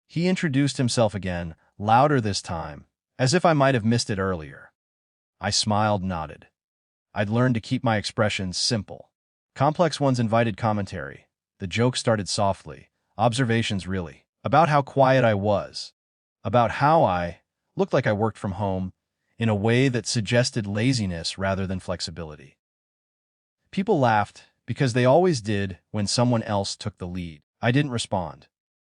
He introduced himself again, louder this time, as if I might have missed it earlier. I smiled, nodded. I'd learned to keep my expressions simple. Complex ones invited commentary. The joke started softly, observations really, about how quiet I was, about how I looked like I worked from home in a way that suggested laziness rather than flexibility. People laughed because they always did when someone else took the lead. I didn't respond.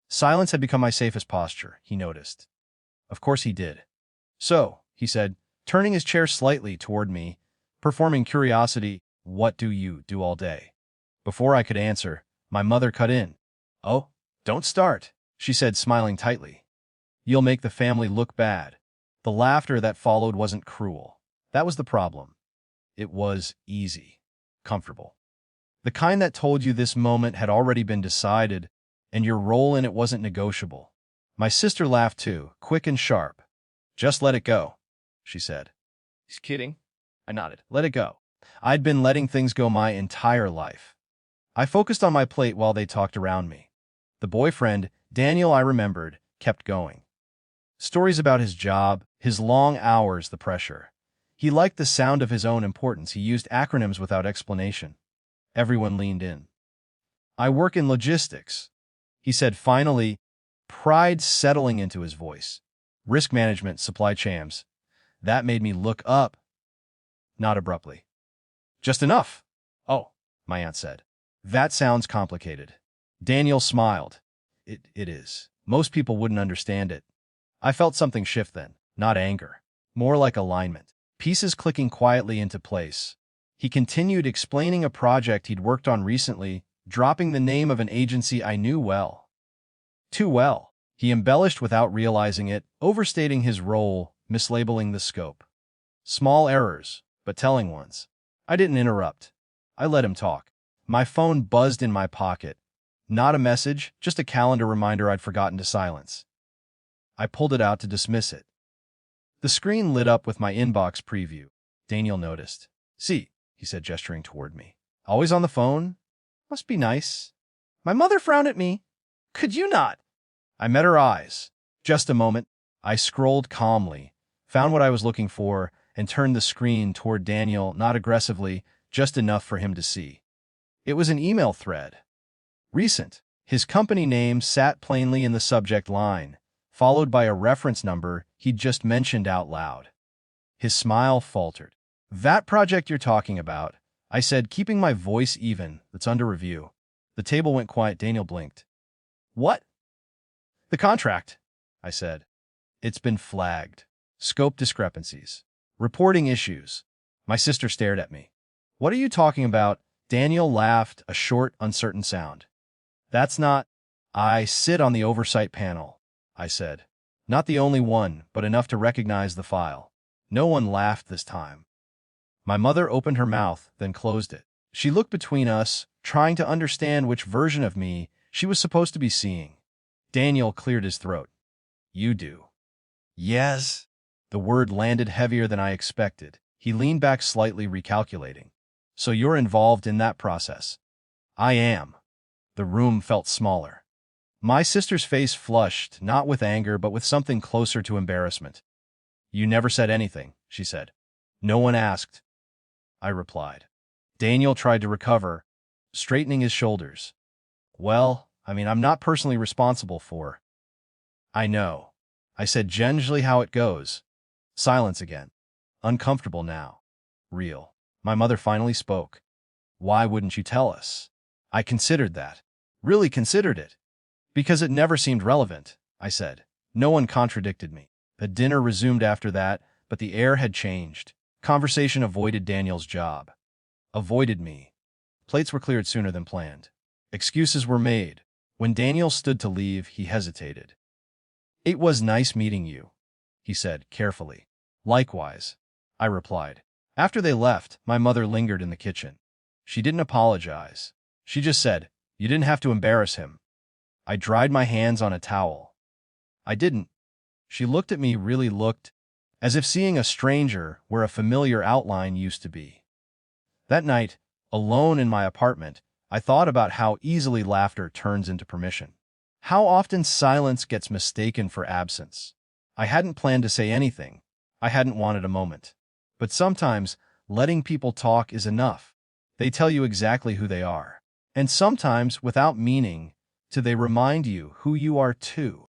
Silence had become my safest posture, he noticed. Of course he did. So, he said, turning his chair slightly toward me, performing curiosity, what do you do all day? Before I could answer, my mother cut in. Oh, don't start, she said, smiling tightly. You'll make the family look bad. The laughter that followed wasn't cruel. That was the problem. It was easy, comfortable. The kind that told you this moment had already been decided, and your role in it wasn't negotiable. My sister laughed too, quick and sharp. Just let it go, she said. He's kidding. I nodded. Let it go. I'd been letting things go my entire life. I focused on my plate while they talked around me. The boyfriend, Daniel, I remembered, kept going. Stories about his job, his long hours, the pressure. He liked the sound of his own importance. He used acronyms without explanation. Everyone leaned in. I work in logistics, he said finally, pride settling into his voice. Risk management, supply chains. That made me look up. Not abruptly. Just enough. Oh, my aunt said. That sounds complicated. Daniel smiled. It is. Most people wouldn't understand it. I felt something shift then, not anger, more like alignment. Pieces clicking quietly into place. He continued explaining a project he'd worked on recently, dropping the name of an agency I knew well. Too well. He embellished without realizing it, overstating his role, mislabeling the scope. Small errors, but telling ones. I didn't interrupt. I let him talk. My phone buzzed in my pocket. Not a message, just a calendar reminder I'd forgotten to silence. I pulled it out to dismiss it. The screen lit up with my inbox preview. Daniel noticed. See, he said, gesturing toward me. Always on the phone? Must be nice. My mother frowned at me. Could you not? I met her eyes. Just a moment. I scrolled calmly, found what I was looking for, and turned the screen toward Daniel, not aggressively, just enough for him to see. It was an email thread. Recent. His company name sat plainly in the subject line, followed by a reference number he'd just mentioned out loud. His smile faltered. That project you're talking about, I said, keeping my voice even, that's under review. The table went quiet. Daniel blinked. What? The contract, I said. It's been flagged. Scope discrepancies. Reporting issues. My sister stared at me. What are you talking about? Daniel laughed, a short, uncertain sound. That's not. I sit on the oversight panel, I said. Not the only one, but enough to recognize the file. No one laughed this time. My mother opened her mouth, then closed it. She looked between us, trying to understand which version of me she was supposed to be seeing. Daniel cleared his throat. You do. Yes. The word landed heavier than I expected. He leaned back slightly, recalculating. So you're involved in that process? I am. The room felt smaller. My sister's face flushed, not with anger, but with something closer to embarrassment. You never said anything, she said. No one asked, I replied. Daniel tried to recover, straightening his shoulders. Well, I'm not personally responsible for. I know. I said gingerly how it goes. Silence again. Uncomfortable now. Real. My mother finally spoke. Why wouldn't you tell us? I considered that. Really considered it. Because it never seemed relevant, I said. No one contradicted me. The dinner resumed after that, but the air had changed. Conversation avoided Daniel's job. Avoided me. Plates were cleared sooner than planned. Excuses were made. When Daniel stood to leave, he hesitated. It was nice meeting you, he said carefully. Likewise, I replied. After they left, my mother lingered in the kitchen. She didn't apologize. She just said, you didn't have to embarrass him. I dried my hands on a towel. I didn't. She looked at me, really looked, as if seeing a stranger where a familiar outline used to be. That night, alone in my apartment, I thought about how easily laughter turns into permission. How often silence gets mistaken for absence. I hadn't planned to say anything. I hadn't wanted a moment. But sometimes, letting people talk is enough. They tell you exactly who they are. And sometimes, without meaning to, they remind you who you are too.